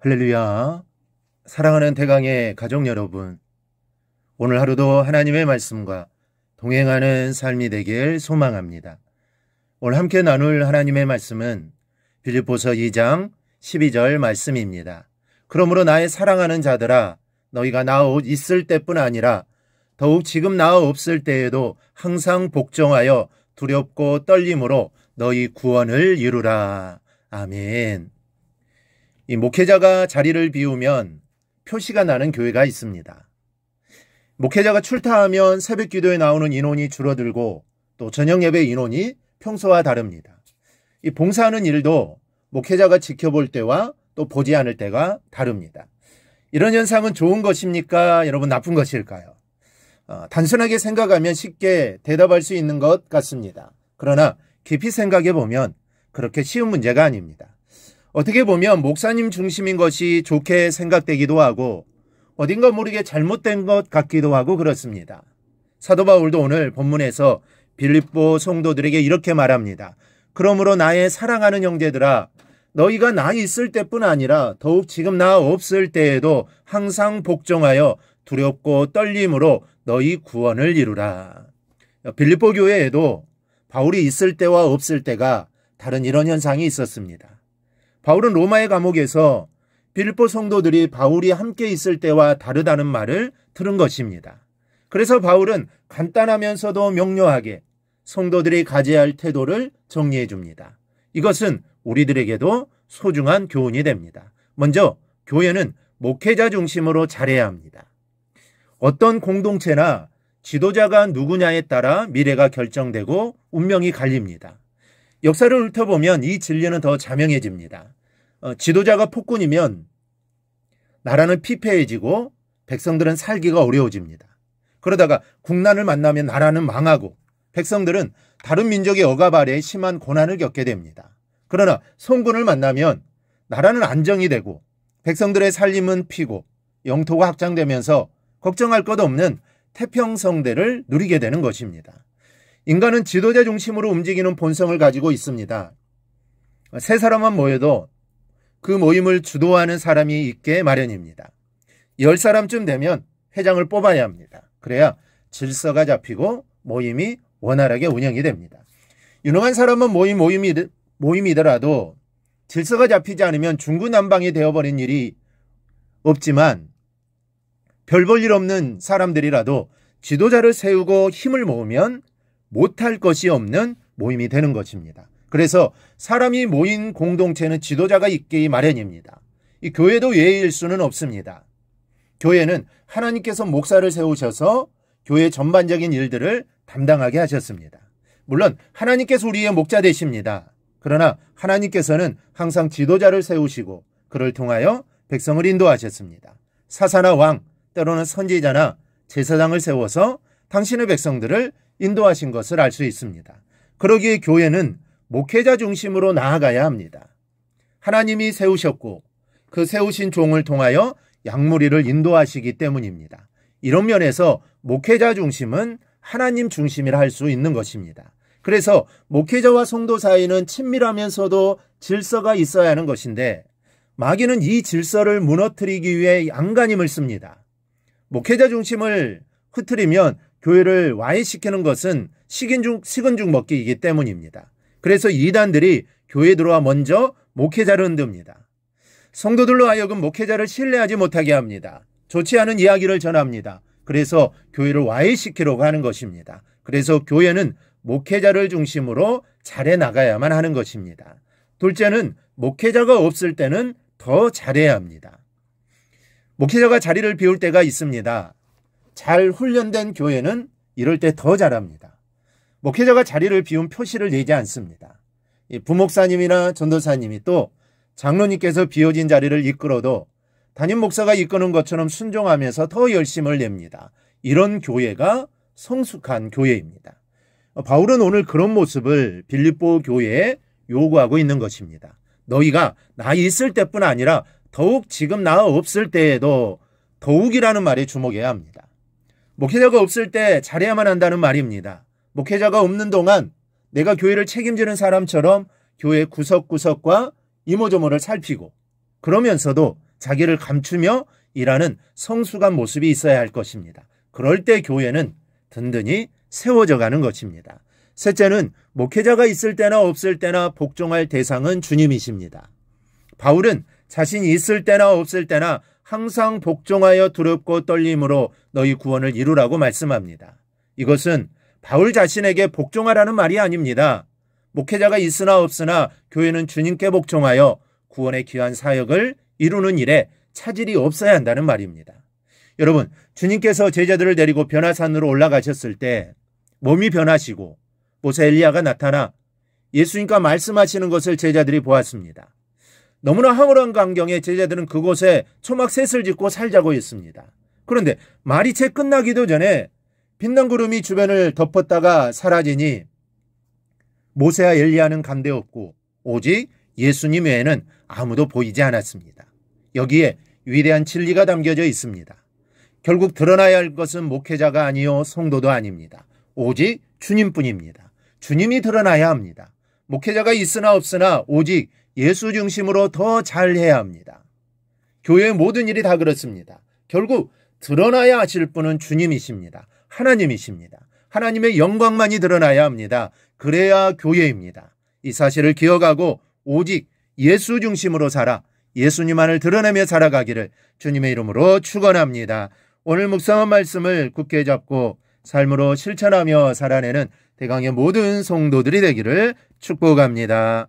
할렐루야. 사랑하는 대강의 가족 여러분, 오늘 하루도 하나님의 말씀과 동행하는 삶이 되길 소망합니다. 오늘 함께 나눌 하나님의 말씀은 빌립보서 2장 12절 말씀입니다. 그러므로 나의 사랑하는 자들아, 너희가 나 있을 때뿐 아니라 더욱 지금 나 없을 때에도 항상 복종하여 두렵고 떨림으로 너희 구원을 이루라. 아멘. 이 목회자가 자리를 비우면 표시가 나는 교회가 있습니다. 목회자가 출타하면 새벽 기도에 나오는 인원이 줄어들고 또 저녁 예배 인원이 평소와 다릅니다. 이 봉사하는 일도 목회자가 지켜볼 때와 또 보지 않을 때가 다릅니다. 이런 현상은 좋은 것입니까? 여러분, 나쁜 것일까요? 단순하게 생각하면 쉽게 대답할 수 있는 것 같습니다. 그러나 깊이 생각해 보면 그렇게 쉬운 문제가 아닙니다. 어떻게 보면 목사님 중심인 것이 좋게 생각되기도 하고 어딘가 모르게 잘못된 것 같기도 하고 그렇습니다. 사도 바울도 오늘 본문에서 빌립보 성도들에게 이렇게 말합니다. 그러므로 나의 사랑하는 형제들아, 너희가 나 있을 때뿐 아니라 더욱 지금 나 없을 때에도 항상 복종하여 두렵고 떨림으로 너희 구원을 이루라. 빌립보 교회에도 바울이 있을 때와 없을 때가 다른 이런 현상이 있었습니다. 바울은 로마의 감옥에서 빌립보 성도들이 바울이 함께 있을 때와 다르다는 말을 들은 것입니다. 그래서 바울은 간단하면서도 명료하게 성도들이 가져야 할 태도를 정리해 줍니다. 이것은 우리들에게도 소중한 교훈이 됩니다. 먼저 교회는 목회자 중심으로 잘해야 합니다. 어떤 공동체나 지도자가 누구냐에 따라 미래가 결정되고 운명이 갈립니다. 역사를 훑어보면 이 진리는 더 자명해집니다. 지도자가 폭군이면 나라는 피폐해지고 백성들은 살기가 어려워집니다. 그러다가 국난을 만나면 나라는 망하고 백성들은 다른 민족의 억압 아래 심한 고난을 겪게 됩니다. 그러나 성군을 만나면 나라는 안정이 되고 백성들의 살림은 피고 영토가 확장되면서 걱정할 것 없는 태평성대를 누리게 되는 것입니다. 인간은 지도자 중심으로 움직이는 본성을 가지고 있습니다. 세 사람만 모여도 그 모임을 주도하는 사람이 있게 마련입니다. 10사람쯤 되면 회장을 뽑아야 합니다. 그래야 질서가 잡히고 모임이 원활하게 운영이 됩니다. 유능한 사람은 모임이더라도 질서가 잡히지 않으면 중구난방이 되어버린 일이 없지만 별 볼 일 없는 사람들이라도 지도자를 세우고 힘을 모으면 못할 것이 없는 모임이 되는 것입니다. 그래서 사람이 모인 공동체는 지도자가 있기 마련입니다. 이 교회도 예외일 수는 없습니다. 교회는 하나님께서 목사를 세우셔서 교회 전반적인 일들을 담당하게 하셨습니다. 물론 하나님께서 우리의 목자 되십니다. 그러나 하나님께서는 항상 지도자를 세우시고 그를 통하여 백성을 인도하셨습니다. 사사나 왕, 때로는 선지자나 제사장을 세워서 당신의 백성들을 인도하신 것을 알 수 있습니다. 그러기에 교회는 목회자 중심으로 나아가야 합니다. 하나님이 세우셨고 그 세우신 종을 통하여 양무리를 인도하시기 때문입니다. 이런 면에서 목회자 중심은 하나님 중심이라 할 수 있는 것입니다. 그래서 목회자와 성도 사이는 친밀하면서도 질서가 있어야 하는 것인데 마귀는 이 질서를 무너뜨리기 위해 안간힘을 씁니다. 목회자 중심을 흐트리면 교회를 와해시키는 것은 식은 죽 먹기이기 때문입니다. 그래서 이단들이 교회에 들어와 먼저 목회자를 흔듭니다. 성도들로 하여금 목회자를 신뢰하지 못하게 합니다. 좋지 않은 이야기를 전합니다. 그래서 교회를 와해시키려고 하는 것입니다. 그래서 교회는 목회자를 중심으로 잘해 나가야만 하는 것입니다. 둘째는 목회자가 없을 때는 더 잘해야 합니다. 목회자가 자리를 비울 때가 있습니다. 잘 훈련된 교회는 이럴 때 더 잘합니다. 목회자가 자리를 비운 표시를 내지 않습니다. 부목사님이나 전도사님이 또 장로님께서 비워진 자리를 이끌어도 담임 목사가 이끄는 것처럼 순종하면서 더 열심을 냅니다. 이런 교회가 성숙한 교회입니다. 바울은 오늘 그런 모습을 빌립보 교회에 요구하고 있는 것입니다. 너희가 나 있을 때뿐 아니라 더욱 지금 나 없을 때에도 더욱이라는 말에 주목해야 합니다. 목회자가 없을 때 잘해야만 한다는 말입니다. 목회자가 없는 동안 내가 교회를 책임지는 사람처럼 교회 구석구석과 이모저모를 살피고 그러면서도 자기를 감추며 일하는 성숙한 모습이 있어야 할 것입니다. 그럴 때 교회는 든든히 세워져 가는 것입니다. 셋째는 목회자가 있을 때나 없을 때나 복종할 대상은 주님이십니다. 바울은 자신이 있을 때나 없을 때나 항상 복종하여 두렵고 떨림으로 너희 구원을 이루라고 말씀합니다. 이것은 바울 자신에게 복종하라는 말이 아닙니다. 목회자가 있으나 없으나 교회는 주님께 복종하여 구원의 귀한 사역을 이루는 일에 차질이 없어야 한다는 말입니다. 여러분, 주님께서 제자들을 데리고 변화산으로 올라가셨을 때 몸이 변하시고 모세 엘리야가 나타나 예수님과 말씀하시는 것을 제자들이 보았습니다. 너무나 황홀한 광경에 제자들은 그곳에 초막셋을 짓고 살자고 했습니다. 그런데 말이 채 끝나기도 전에 빛난 구름이 주변을 덮었다가 사라지니 모세와 엘리야는 간데없고 오직 예수님 외에는 아무도 보이지 않았습니다. 여기에 위대한 진리가 담겨져 있습니다. 결국 드러나야 할 것은 목회자가 아니요 성도도 아닙니다. 오직 주님뿐입니다. 주님이 드러나야 합니다. 목회자가 있으나 없으나 오직 예수 중심으로 더 잘해야 합니다. 교회의 모든 일이 다 그렇습니다. 결국 드러나야 하실 분은 주님이십니다. 하나님이십니다. 하나님의 영광만이 드러나야 합니다. 그래야 교회입니다. 이 사실을 기억하고 오직 예수 중심으로 살아 예수님만을 드러내며 살아가기를 주님의 이름으로 축원합니다. 오늘 묵상한 말씀을 굳게 잡고 삶으로 실천하며 살아내는 대강의 모든 성도들이 되기를 축복합니다.